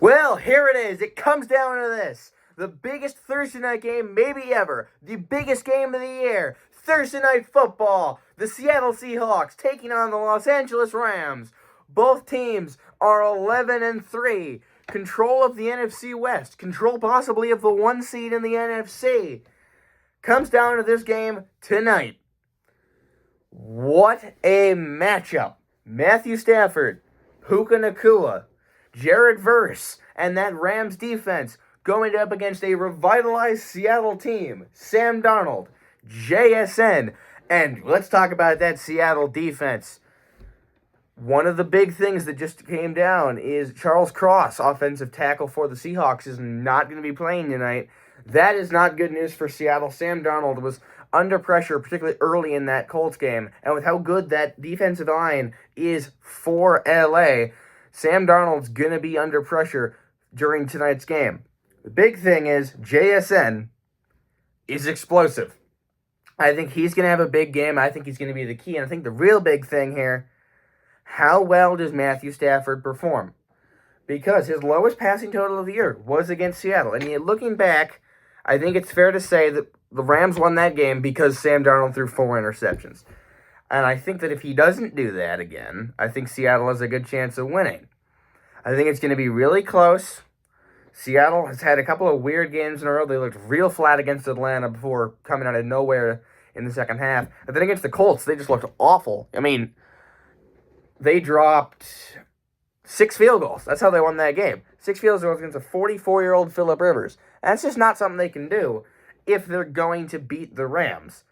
Well, here it is. It comes down to this. The biggest Thursday night game maybe ever. The biggest game of the year. Thursday night football. The Seattle Seahawks taking on the Los Angeles Rams. Both teams are 11-3. Control of the NFC West. Control possibly of the 1 seed in the NFC. Comes down to this game tonight. What a matchup. Matthew Stafford, Puka Nacua, Jared Verse, and that Rams defense going up against a revitalized Seattle team. Sam Darnold, JSN, and let's talk about that Seattle defense. One of the big things that just came down is Charles Cross, offensive tackle for the Seahawks, is not going to be playing tonight. That is not good news for Seattle. Sam Darnold was under pressure, particularly early in that Colts game, and with how good that defensive line is for LA, Sam Darnold's going to be under pressure during tonight's game. The big thing is JSN is explosive. I think he's going to have a big game. I think he's going to be the key. And I think the real big thing here, how well does Matthew Stafford perform? Because his lowest passing total of the year was against Seattle. And yet, looking back, I think it's fair to say that the Rams won that game because Sam Darnold threw 4 interceptions. And I think that if he doesn't do that again, I think Seattle has a good chance of winning. I think it's going to be really close. Seattle has had a couple of weird games in a row. They looked real flat against Atlanta before coming out of nowhere in the second half. But then against the Colts, they just looked awful. I mean, they dropped 6 field goals. That's how they won that game. 6 field goals against a 44-year-old Phillip Rivers. That's just not something they can do if they're going to beat the Rams.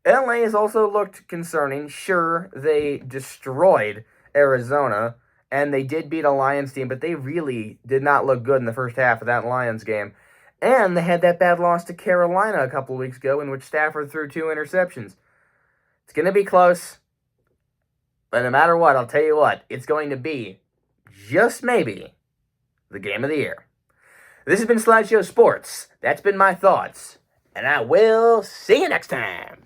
LA has also looked concerning. Sure, they destroyed Arizona, and they did beat a Lions team, but they really did not look good in the first half of that Lions game. And they had that bad loss to Carolina a couple of weeks ago in which Stafford threw 2 interceptions. It's going to be close, but no matter what, I'll tell you what, it's going to be, just maybe, the game of the year. This has been Slideshow Sports. That's been my thoughts, and I will see you next time.